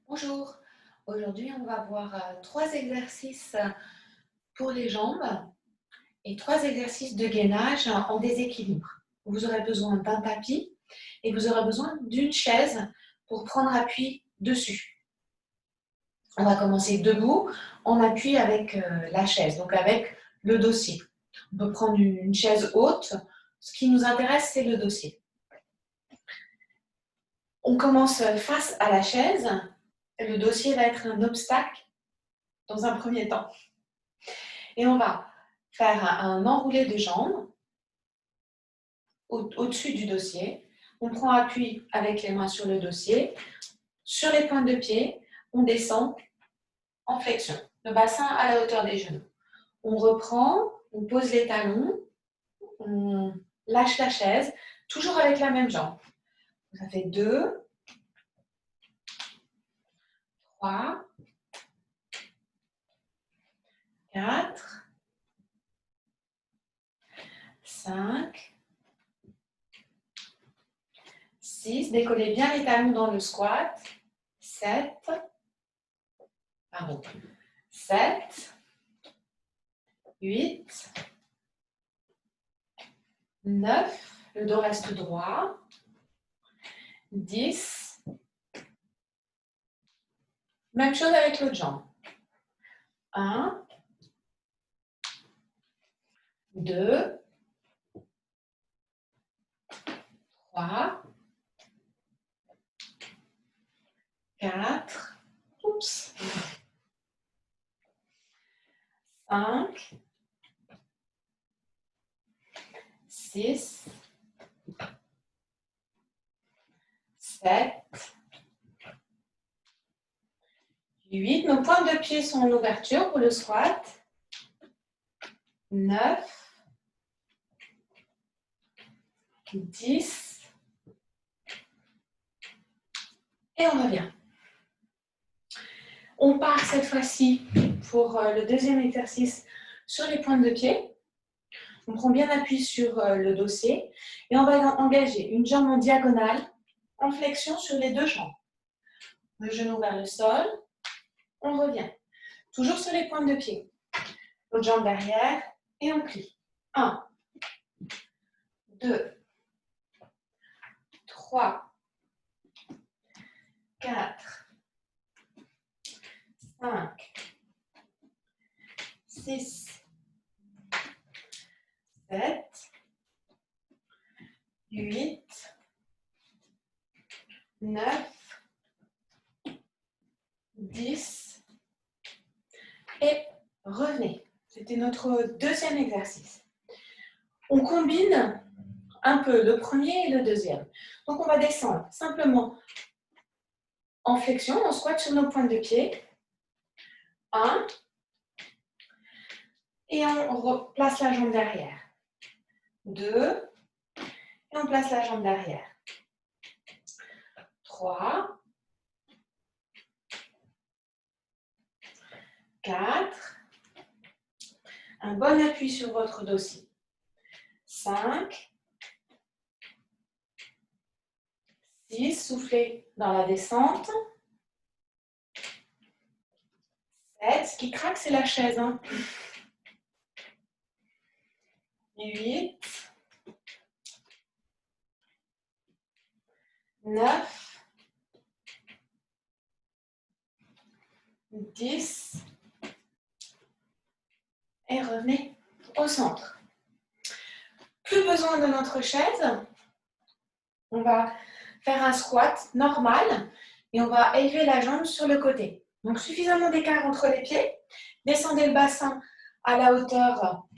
Bonjour, aujourd'hui on va voir 3 exercices pour les jambes et 3 exercices de gainage en déséquilibre. Vous aurez besoin d'un tapis et vous aurez besoin d'une chaise pour prendre appui dessus. On va commencer debout, on appuie avec la chaise, donc avec le dossier. On peut prendre une chaise haute, ce qui nous intéresse c'est le dossier. On commence face à la chaise, le dossier va être un obstacle dans un premier temps. Et on va faire un enroulé de jambes au-dessus du dossier. On prend appui avec les mains sur le dossier. Sur les pointes de pied, on descend en flexion. Le bassin à la hauteur des genoux. On reprend, on pose les talons, on lâche la chaise, toujours avec la même jambe. Ça fait 2, 3, 4, 5, 6. Décollez bien les talons dans le squat. 7, 8, 9, le dos reste droit. 10. Même chose avec l'autre jambe. 1, 2, 3, 4, 5, 6, 7, 8. Nos pointes de pied sont en ouverture pour le squat. 9, 10. Et on revient. On part cette fois-ci pour le deuxième exercice sur les pointes de pied. On prend bien appui sur le dossier et on va engager une jambe en diagonale en flexion sur les deux jambes. Le genou vers le sol, on revient. Toujours sur les pointes de pied. L'autre jambe derrière et on plie. 1, 2, 3, 4, 5, 6, 7, 8, 9, 10 et revenez. C'était notre deuxième exercice. On combine un peu le premier et le deuxième. Donc on va descendre simplement en flexion, on squatte sur nos pointes de pied. 1. Et on replace la jambe derrière. 2. Et on place la jambe derrière. 3. 4. Un bon appui sur votre dossier. 5. 6. Soufflez dans la descente. 7. Ce qui craque, c'est la chaise. 8. 9. 10. Et revenez au centre. Plus besoin de notre chaise. On va faire un squat normal et on va élever la jambe sur le côté. Donc suffisamment d'écart entre les pieds. Descendez le bassin à la hauteur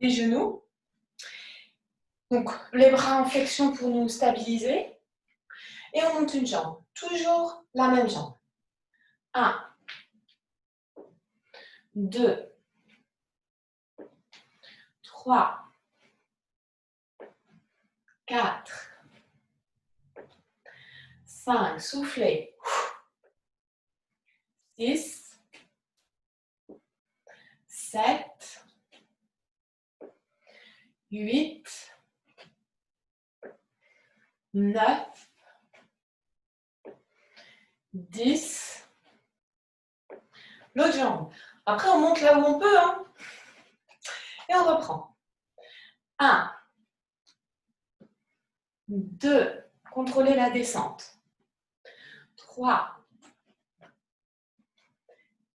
des genoux. Donc les bras en flexion pour nous stabiliser. Et on monte une jambe. Toujours la même jambe. 1, 2, 3, 4, 5, soufflez. 6, 7, 8, 9, 10. L'autre jambe. Après, on monte là où on peut. Hein. Et on reprend. 1. 2. Contrôlez la descente. 3.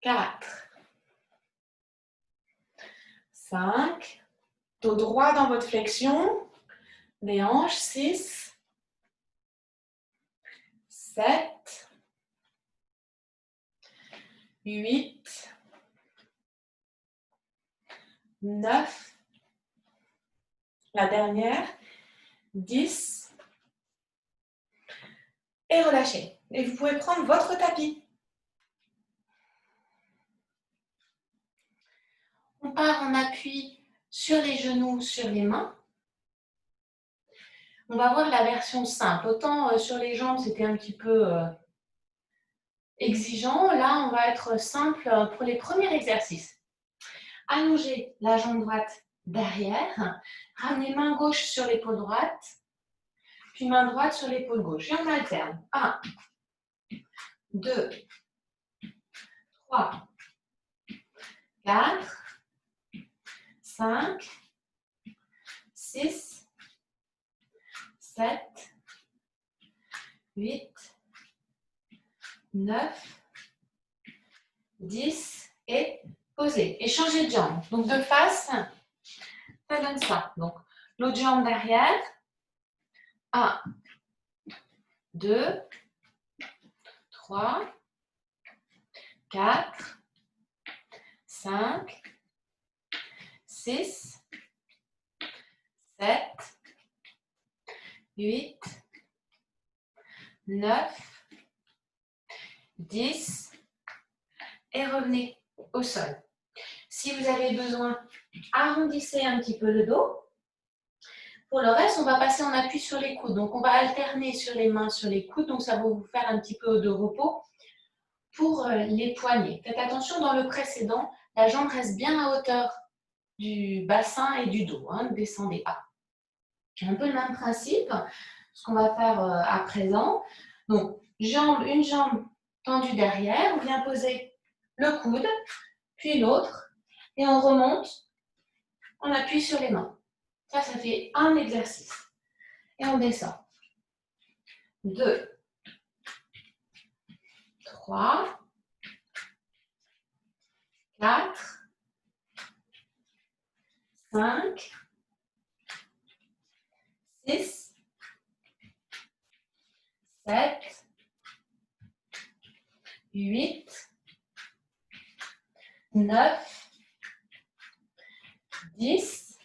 4. 5. Dos droit dans votre flexion. Les hanches. 6. 7. 8. 9. La dernière. 10. Et relâchez. Et vous pouvez prendre votre tapis. On part en appui sur les genoux, sur les mains. On va voir la version simple. Autant sur les jambes, c'était un petit peu exigeant. Là, on va être simple pour les premiers exercices. Allongez la jambe droite derrière. Ramenez main gauche sur l'épaule droite. Puis main droite sur l'épaule gauche. Et on alterne. 1, 2, 3, 4, 5, 6, 7, 8, 9, 10 et posez. Et changez de jambe. Donc de face, ça donne ça. Donc l'autre jambe derrière. 1, 2, 3, 4, 5, 6, 7, 8, 9, 10 et revenez au sol. Si vous avez besoin, arrondissez un petit peu le dos. Pour le reste, on va passer en appui sur les coudes. Donc, on va alterner sur les mains, sur les coudes. Donc, ça va vous faire un petit peu de repos pour les poignets. Faites attention, dans le précédent, la jambe reste bien à hauteur du bassin et du dos. Hein, ne descendez pas. Un peu le même principe, ce qu'on va faire à présent. Donc, une jambe tendue derrière. On vient poser le coude, puis l'autre. Et on remonte, on appuie sur les mains. Ça fait un exercice. Et on descend. 2, 3, 4, 5, 6, 7, 8, 9, 10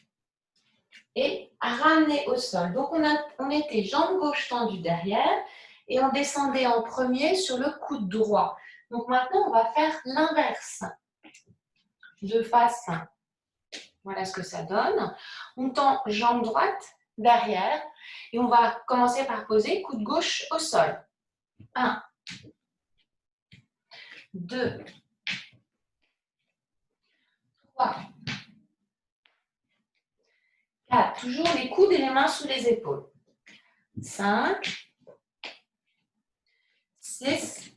et à ramener au sol. Donc, on était jambe gauche tendue derrière et on descendait en premier sur le coude droit. Donc, maintenant, on va faire l'inverse. De face, voilà ce que ça donne. On tend jambe droite derrière et on va commencer par poser coude gauche au sol. 1, 2, 3, 4. Toujours les coudes et les mains sous les épaules. 5, 6,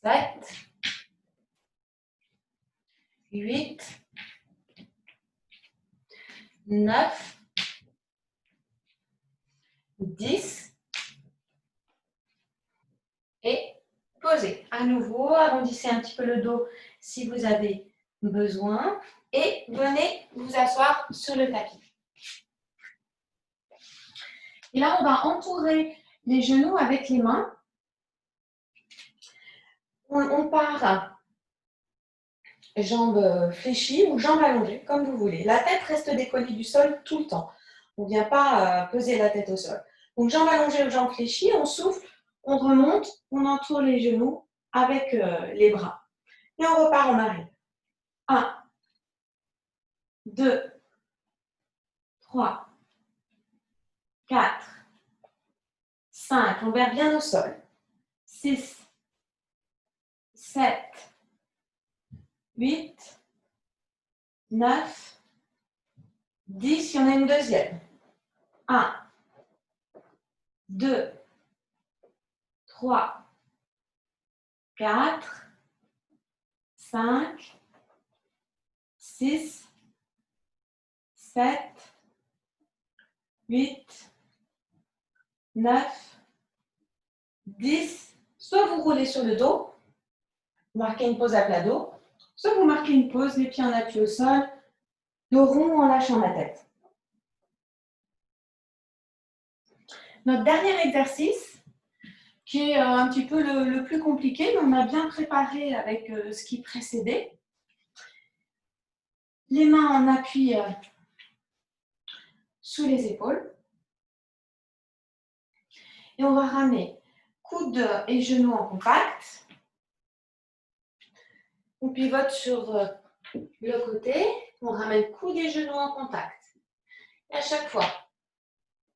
7, 8, 9, 10 et posez. À nouveau, arrondissez un petit peu le dos si vous avez besoin et venez vous asseoir sur le tapis. Et là, on va entourer les genoux avec les mains. On part jambes fléchies ou jambes allongées, comme vous voulez. La tête reste décollée du sol tout le temps. On ne vient pas poser la tête au sol. Donc, jambes allongées ou jambes fléchies, on souffle, on remonte, on entoure les genoux avec les bras. Et on repart en arrière. 1, 2, 3, 4, 5, on verre bien au sol. 6, 7, 8, 9, 10, il y en a une deuxième. 1, 2, 3, 4, 5, 6, 7, 8, 9, 10. Soit vous roulez sur le dos, marquez une pause à plat dos, soit vous marquez une pause, les pieds en appui au sol, dos rond en lâchant la tête. Notre dernier exercice, qui est un petit peu le plus compliqué, mais on a bien préparé avec ce qui précédait. Les mains en appui sous les épaules. Et on va ramener coudes et genoux en contact. On pivote sur le côté. On ramène coudes et genoux en contact. Et à chaque fois,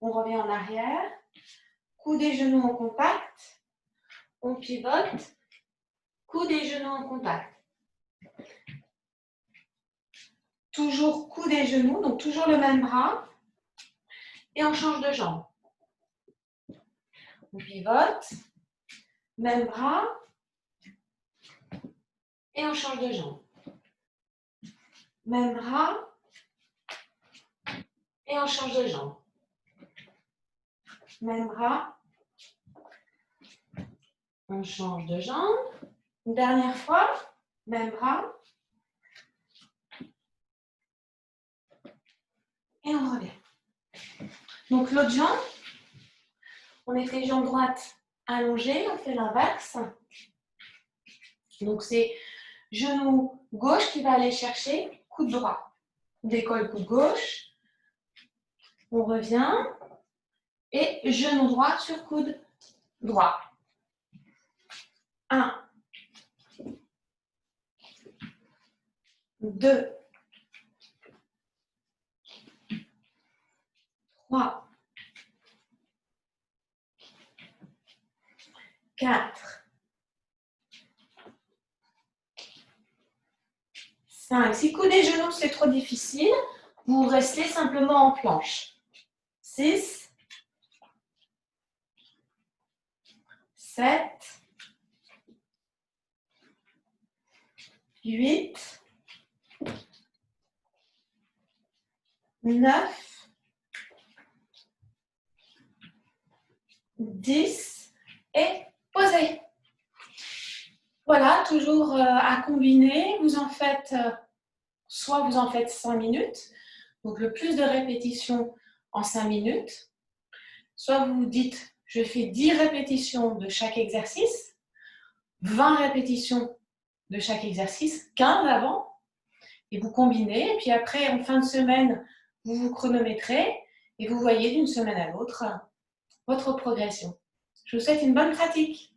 on revient en arrière. Coudes et genoux en contact. On pivote. Coudes et genoux en contact. Toujours coudes et genoux, donc toujours le même bras. Et on change de jambe. On pivote, même bras, et on change de jambe. Même bras, et on change de jambe. Même bras, on change de jambe. Une dernière fois, même bras. Et on revient. Donc l'autre jambe, on était jambe droite allongée, on fait l'inverse. Donc c'est genou gauche qui va aller chercher coude droit. On décolle coude gauche, on revient et genou droit sur coude droit. 1, 2, 3, 4, 5. Si coude et genoux c'est trop difficile, vous restez simplement en planche. 6, 7, 8, 9, 10 et posez. Voilà, toujours à combiner. Vous en faites, soit vous en faites 5 minutes, donc le plus de répétitions en 5 minutes, soit vous dites, je fais 10 répétitions de chaque exercice, 20 répétitions de chaque exercice, 15 avant, et vous combinez, et puis après, en fin de semaine, vous vous chronométrez, et vous voyez d'une semaine à l'autre votre progression. Je vous souhaite une bonne pratique.